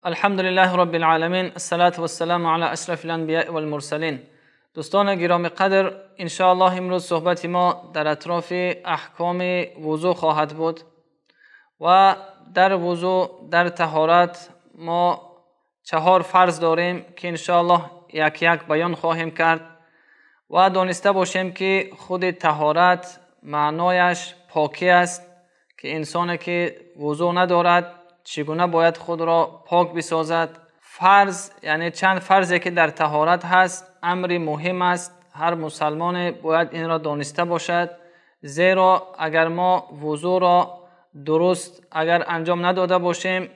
الحمد لله رب العالمين الصلاة والسلام على اشرف الانبیاء والمرسلین. دوستان گرامی قدر، انشاءالله امروز صحبت ما در اطراف احکام وضو خواهد بود و در وضو در طهارت ما 4 فرض داریم که انشاءالله یک یک بیان خواهیم کرد و دانسته باشیم که خود طهارت معنایش پاکی است که انسانی که وضو ندارد چگونه باید خود را پاک بسازد. فرض یعنی چند فرضی که در طهارت هست امری مهم است، هر مسلمان باید این را دانسته باشد، زیرا اگر ما وضو را درست اگر انجام نداده باشیم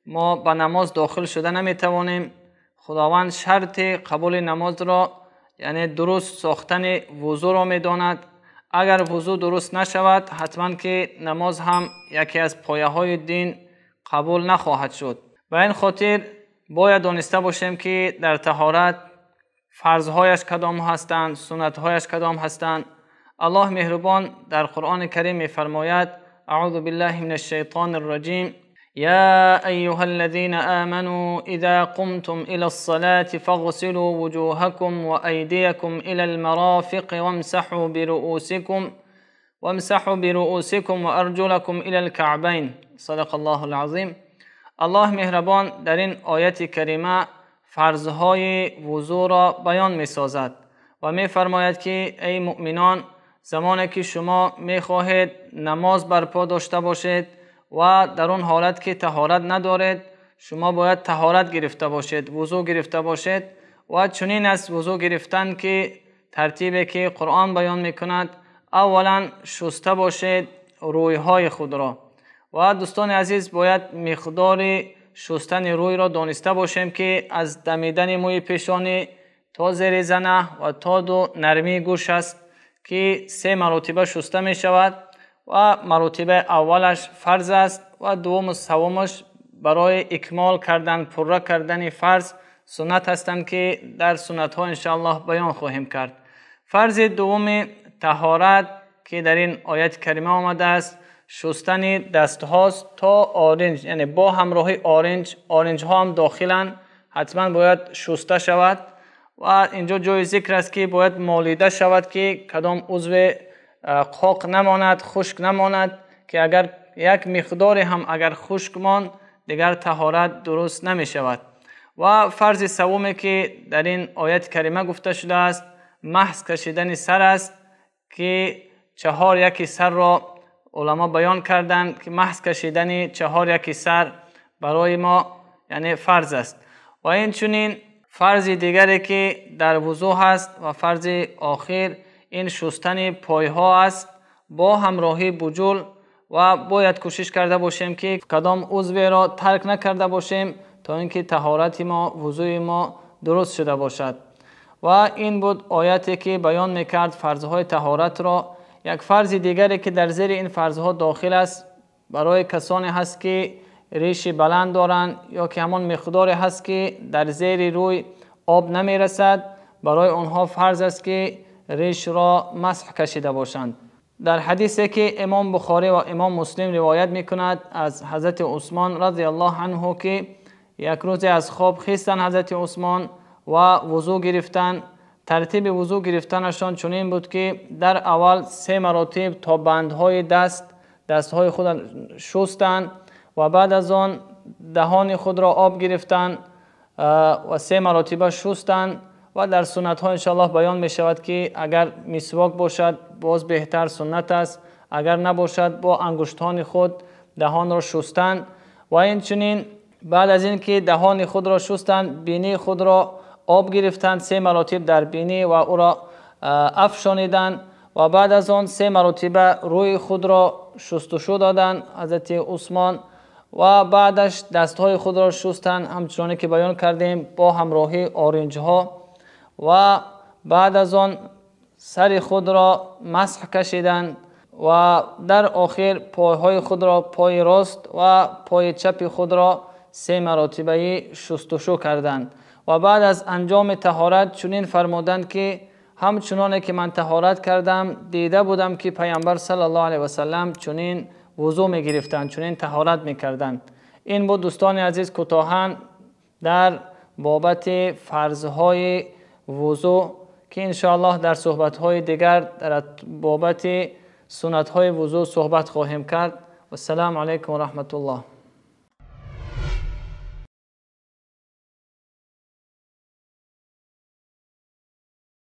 ما به نماز داخل شده نمیتوانیم. خداوند شرط قبول نماز را یعنی درست ساختن وضو را میداند. اگر وضو درست نشود حتما که نماز هم یکی از پایه های دین قبول نخواهد شد. و این خاطر باید دانسته باشیم که در طهارت فرضهایش کدام هستند، سنتهایش کدام هستند. الله مهربان در قرآن کریم میفرماید: اعوذ بالله من الشیطان الرجیم یا ایها الذین آمنوا اذا قمتم الى الصلاة فاغسلوا وجوهكم وأيديكم الى المرافق وامسحوا برؤوسكم وارجلكم الى الكعبين. صدق الله العظیم. الله مهربان در این آیت کریمه فرضهای وضو را بیان می سازد و می فرماید که ای مؤمنان، زمانی که شما می خواهید نماز برپا داشته باشید و در اون حالت که طهارت ندارید شما باید طهارت گرفته باشید، وضو گرفته باشید. و چنین است وضو گرفتن که ترتیبی که قرآن بیان می کند، اولا شسته باشید روی های خود را. و دوستان عزیز باید مقدار شستن روی را دانسته باشیم که از دمیدن موی پیشانی تا زیر زنه و تا دو نرمی گوش است که 3 مرتبه شسته می شود و مرتبه اولش فرض است و دوم و سومش برای اکمال کردن پره کردن فرض سنت هستند که در سنت ها انشاءالله بیان خواهیم کرد. فرض دوم طهارت که در این آیت کریمه آمده است شستن دست هاست تا آرنج، یعنی با همراهی آرنج ها هم داخلن حتما باید شسته شود و اینجا جای ذکر است که باید مالیده شود که کدام عضو قاق نماند، خشک نماند، که اگر یک مقدار هم اگر خشک ماند دیگر طهارت درست نمی شود. و فرض سومی که در این آیت کریمه گفته شده است محض کشیدن سر است که 4 یکی سر را علما بیان کردند که محض کشیدن 4 یکی سر برای ما یعنی فرض است. و این چنین فرض دیگری که در وضو هست و فرض آخر این شستن پای ها است با همراهی بجل و باید کوشش کرده باشیم که کدام عضو را ترک نکرده باشیم تا اینکه طهارت ما وضوی ما درست شده باشد. و این بود آیتی که بیان میکرد فرضهای طهارت را. یک فرض دیگری که در زیر این فرضها داخل است برای کسانی هست که ریش بلند دارند یا که همان مقداری هست که در زیر روی آب نمی رسد، برای آنها فرض است که ریش را مسح کشیده باشند. در حدیثی که امام بخاری و امام مسلم روایت می کند از حضرت عثمان رضی الله عنه که یک روز از خواب خیستن حضرت عثمان و وضو گرفتن. ترتیب وضو گرفتنشان چنین بود که در اول 3 مراتب تا بندهای دستهای خود شستند و بعد از آن دهان خود را آب گرفتند و 3 مرتبه شستند. و در سنت ها انشاءالله بیان می شود که اگر مسواک باشد باز بهتر سنت است، اگر نباشد با انگشتان خود دهان را شستند. و این چنین بعد از این که دهان خود را شستند بینی خود را آب گرفتند 3 مرتبه در بینی و او را افشانیدند و بعد از آن 3 مرتبه روی خود را شستشو دادند حضرت عثمان و بعدش دستهای خود را شستند همچنانی که بیان کردیم با همراهی آرنج ها و بعد از آن سر خود را مسح کشیدند و در آخر پایهای خود را پای راست و پای چپ خود را 3 مرتبه شستشو کردند. و بعد از انجام طهارت چنین فرمودند که همچنان که من طهارت کردم دیده بودم که پیامبر صلی الله علیه و سلم چنین وضو می گرفتند، چنین طهارت می کردند. این بود دوستان عزیز کوتاهاً در بابت فرضهای وضو که انشاءالله در صحبتهای دیگر در بابت سنتهای وضو صحبت خواهیم کرد. و السلام علیکم و رحمت الله.